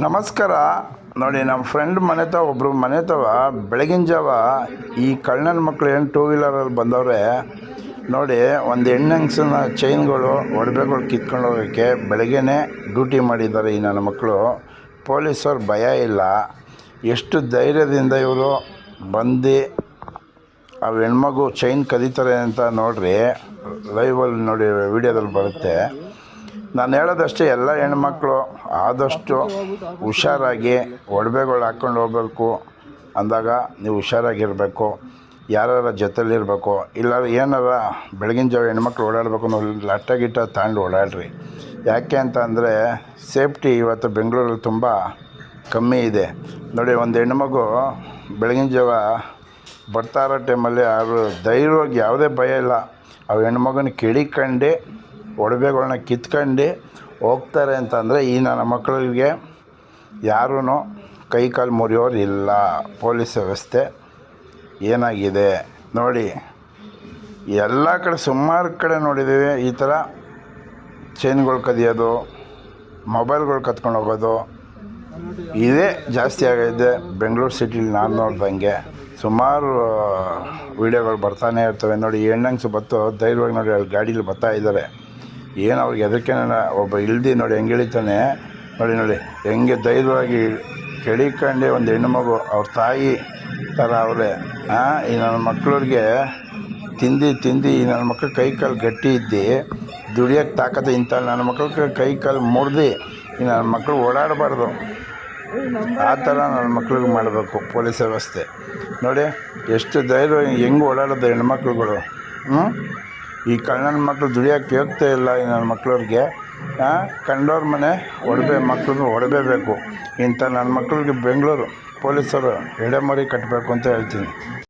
ನಮಸ್ಕಾರ. ನೋಡಿ, ನಮ್ಮ ಫ್ರೆಂಡ್ ಒಬ್ಬರು ಮನೆ ಬೆಳಗಿನ ಜಾವ ಈ ಕಳ್ಳನ ಮಕ್ಕಳು ಏನು ಟೂ ವೀಲರಲ್ಲಿ ಬಂದವ್ರೆ ನೋಡಿ. ಒಂದು ಹೆಣ್ಣಂಗ್ಸನ್ನ ಚೈನ್ಗಳು ಒಡವೆಗಳು ಕಿತ್ಕೊಂಡು ಹೋಗೋಕ್ಕೆ ಬೆಳಗ್ಗೆನೇ ಡ್ಯೂಟಿ ಮಾಡಿದ್ದಾರೆ ಈ ನನ್ನ ಮಕ್ಕಳು. ಪೊಲೀಸವ್ರು ಭಯ ಇಲ್ಲ, ಎಷ್ಟು ಧೈರ್ಯದಿಂದ ಇವರು ಬಂದು ಆ ಹೆಣ್ಮಗು ಚೈನ್ ಕದೀತಾರೆ ಅಂತ ನೋಡ್ರಿ. ಲೈವಲ್ಲಿ ನೋಡಿ, ವಿಡಿಯೋದಲ್ಲಿ ಬರುತ್ತೆ. ನಾನು ಹೇಳೋದಷ್ಟೇ, ಎಲ್ಲ ಹೆಣ್ಮಕ್ಳು ಆದಷ್ಟು ಹುಷಾರಾಗಿ ಒಡವೆಗಳು ಹಾಕ್ಕೊಂಡು ಹೋಗ್ಬೇಕು. ಅಂದಾಗ ನೀವು ಹುಷಾರಾಗಿರಬೇಕು, ಯಾರ ಜೊತೆಲಿರಬೇಕು. ಇಲ್ಲ ಏನಾರ ಬೆಳಗಿನ ಜಾವ ಹೆಣ್ಮಕ್ಳು ಓಡಾಡಬೇಕು ಅನ್ನೋ ಲಟ್ಟ ಗಿಟ್ಟ ತಗೊಂಡು ಓಡಾಡ್ರಿ. ಯಾಕೆ ಅಂತ ಅಂದರೆ ಸೇಫ್ಟಿ ಇವತ್ತು ಬೆಂಗಳೂರಲ್ಲಿ ತುಂಬ ಕಮ್ಮಿ ಇದೆ ನೋಡಿ. ಒಂದು ಹೆಣ್ಮಗು ಬೆಳಗಿನ ಜಾವ ಬರ್ತಾ ಇರೋ ಟೈಮಲ್ಲಿ ಅವರು ಧೈರ್ಯವಾಗಿ, ಯಾವುದೇ ಭಯ ಇಲ್ಲ, ಆ ಹೆಣ್ಮಗನ ಕೆಡಿಕೊಂಡು ಒಡವೆಗಳನ್ನ ಕಿತ್ಕೊಂಡು ಹೋಗ್ತಾರೆ ಅಂತಂದರೆ ಈ ನನ್ನ ಮಕ್ಕಳಿಗೆ ಯಾರೂ ಕೈ ಕಾಲು ಮುರಿಯೋರು ಇಲ್ಲ. ಪೊಲೀಸ್ ವ್ಯವಸ್ಥೆ ಏನಾಗಿದೆ ನೋಡಿ. ಎಲ್ಲ ಕಡೆ ಸುಮಾರು ಕಡೆ ನೋಡಿದ್ದೀವಿ ಈ ಥರ ಚೈನ್ಗಳು ಕದಿಯೋದು, ಮೊಬೈಲ್ಗಳು ಕತ್ಕೊಂಡು ಹೋಗೋದು, ಇದೇ ಜಾಸ್ತಿ ಆಗಿದೆ ಬೆಂಗಳೂರು ಸಿಟಿಲಿ. ನಾನು ನೋಡ್ದಂಗೆ ಸುಮಾರು ವೀಡಿಯೋಗಳು ಬರ್ತಾನೆ ಇರ್ತವೆ ನೋಡಿ. ಹೆಣ್ಣಂಗ್ಸು ಬತ್ತು ಧೈರ್ಯವಾಗಿ ನೋಡಿ ಅಲ್ಲಿ ಗಾಡೀಲಿ ಬರ್ತಾ ಇದ್ದಾರೆ. ಏನು ಅವ್ರಿಗೆ ಎದಕ್ಕೆ ಒಬ್ಬ ಇಳ್ದು ನೋಡಿ ಹೆಂಗೆ ಇಳಿತಾನೆ ನೋಡಿ ಹೆಂಗೆ ಧೈರ್ಯವಾಗಿ ಕೆಡಿಕೊಂಡು ಒಂದು ಹೆಣ್ಣು ಮಗು ಅವ್ರ ತಾಯಿ ಥರ ಅವರೇ. ಈ ನನ್ನ ಮಕ್ಕಳಿಗೆ ತಿಂದು ಈ ನನ್ನ ಮಕ್ಕಳು ಕೈ ಕಾಲು ಗಟ್ಟಿ ಇದ್ದು ದುಡಿಯೋಕ್ಕೆ ತಾಕತ್ತೆ. ಇಂಥ ನನ್ನ ಮಕ್ಕಳಿಗೆ ಕೈ ಕಾಲು ಮುರಿದು ಈ ನನ್ನ ಮಕ್ಕಳು ಓಡಾಡಬಾರ್ದು. ಆ ಥರ ನನ್ನ ಮಕ್ಳಿಗೆ ಮಾಡಬೇಕು ಪೊಲೀಸ್ ವ್ಯವಸ್ಥೆ ನೋಡಿ. ಎಷ್ಟು ಧೈರ್ಯ, ಹೆಂಗೆ ಓಡಾಡೋದು ಹೆಣ್ಮಕ್ಳುಗಳು. ಈ ಕಳ್ಳನ ಮಕ್ಕಳು ದುಡಿಯೋಕ್ಕೆ ಹೋಗ್ತಾ ಇಲ್ಲ ಈ ನನ್ನ ಮಕ್ಳವ್ರಿಗೆ. ಕಂಡವ್ರ ಮನೆ ಮಕ್ಕಳು ಹೊಡಬೇಕು. ಇಂಥ ನನ್ನ ಮಕ್ಕಳಿಗೆ ಬೆಂಗಳೂರು ಪೊಲೀಸರು ಎಡೆಮರಿ ಕಟ್ಟಬೇಕು ಅಂತ ಹೇಳ್ತೀನಿ.